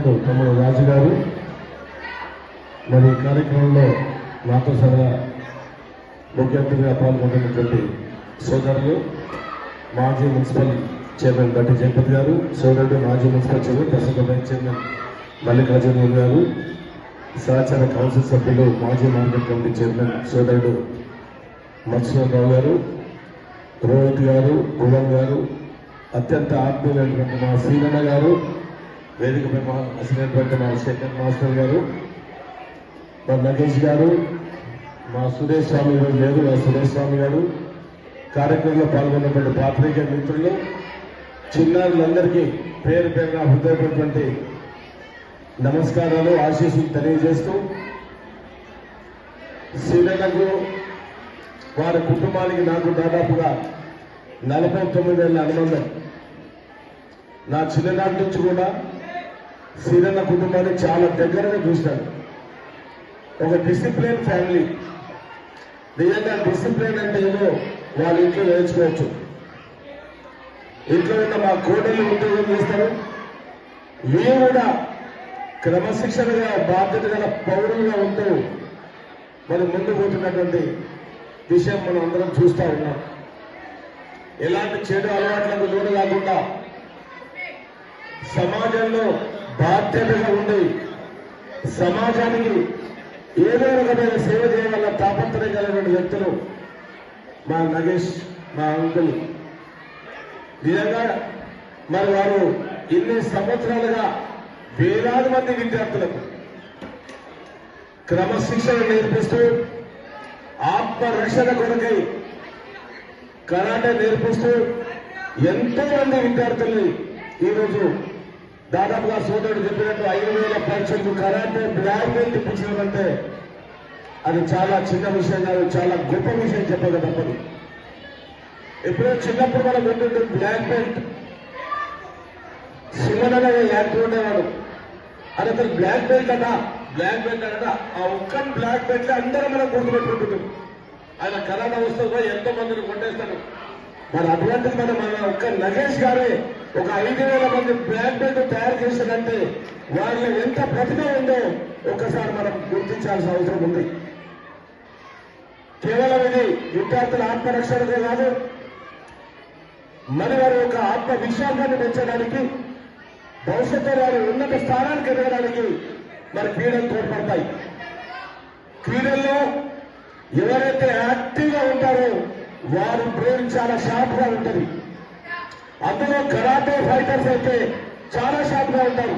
సోదరుడు తమ్ముడు రాజు గారు మరి ఈ కార్యక్రమంలో నాతో సహా ముఖ్య అతిథిగా పాల్గొంటున్నటువంటి సోదరులు మాజీ మున్సిపల్ చైర్మన్ బట్టి జగపతి గారు, సోదరుడు మాజీ మున్సిపల్ చైర్మన్ ప్రస్తుత వైస్ చైర్మన్ మల్లికార్జున గారు, సహచార కౌన్సిల్ సభ్యులు మాజీ మార్కెట్ కమిటీ చైర్మన్ సోదరుడు మత్స్యరావు గారు, రోహిత్ గారు, భువన్ గారు, అత్యంత ఆత్మీయులైనటువంటి మా శ్రీరణ గారు, వేదికపై అసినటువంటి మా శేఖర్ మాస్టర్ గారు, మా నగేష్ గారు, మా సురేష్ స్వామి గారు లేరు, మా సురేష్ స్వామి గారు, కార్యక్రమంలో పాల్గొన్నటువంటి పాత్రికేయ మిత్రులు, చిన్నారులందరికీ పేరు పేరున హృదయపూర్వకటువంటి నమస్కారాలు, ఆశీస్సులు తెలియజేస్తూ శ్రీరణకు వారి కుటుంబానికి నాకు దాదాపుగా 49 ఏళ్ల అనుబంధం. నా చిన్ననాటి నుంచి కూడా శ్రీరణ కుటుంబాన్ని చాలా దగ్గరగా చూశాను. ఒక డిసిప్లిన్ ఫ్యామిలీ. నిజంగా డిసిప్లిన్ అంటే ఏదో వాళ్ళ ఇంట్లో నేర్చుకోవచ్చు. ఇంట్లో ఉన్న మా కోడళ్ళు ఉద్యోగం చేస్తారు. మేము కూడా క్రమశిక్షణగా బాధ్యత గల పౌరులుగా ఉంటూ మరి ముందు పోతున్నటువంటి విషయం మనం అందరం చూస్తూ ఉన్నాం. ఎలాంటి చెడు అలవాట్లకు లోను కాకుండా సమాజంలో బాధ్యతగా ఉండి సమాజానికి ఏదో రకమైన సేవ చేయగల తాపత్రయం కలిగిన వ్యక్తులు మా నగేష్, మా అంకుల్. నిజంగా మరి వారు ఇన్ని సంవత్సరాలుగా వేలాది మంది విద్యార్థులకు క్రమశిక్షణ నేర్పిస్తూ ఆత్మరక్షణ కొరకై కరాటే నేర్పిస్తూ ఎంతో మంది విద్యార్థుల్ని ఈరోజు దాదాపుగా సోదరుడు చెప్పినట్టు 5,000 పరీక్షలకు కరాటే బ్లాక్ బెల్ట్ ఇప్పించడమంటే అది చాలా చిన్న విషయం కాదు, చాలా గొప్ప విషయం చెప్పక తప్పదు. ఎప్పుడో చిన్నప్పుడు మనం ఏంటంటే బ్లాక్ బెల్ట్ శివనగా యాక్టివ్ ఉండేవాడు. అది అతను బ్లాక్ బెల్ట్ అట, బ్లాక్ బెల్ట్ అట. ఆ ఒక్క బ్లాక్ బెల్ట్ అందరూ మనం గుర్తుపెట్టుకుంటున్నాం. ఆయన కరోనా వస్తుందో ఎంతో మందిని కొట్టేస్తాడు. మరి అటువంటిది మన ఒక్క నగేష్ గారే ఒక 5,000 మంది బ్లాక్ బెల్ట్ తయారు చేశారంటే వాళ్ళలో ఎంత ప్రతిభ ఉందో ఒక్కసారి మనం గుర్తించాల్సిన అవసరం ఉంది. కేవలం ఇది విద్యార్థుల ఆత్మరక్షణకే కాదు, మరి వారి యొక్క ఆత్మవిశ్వాసాన్ని పెంచడానికి, భవిష్యత్తులో వారు ఉన్నత స్థానానికి ఎదగడానికి మరి క్రీడలు తోడ్పడతాయి. క్రీడల్లో ఎవరైతే యాక్టివ్గా ఉంటారో వారి బ్రెయిన్ చాలా షార్ప్గా ఉంటుంది. అందులో కరాటే ఫైటర్స్ అయితే చాలా షార్ప్గా ఉంటారు.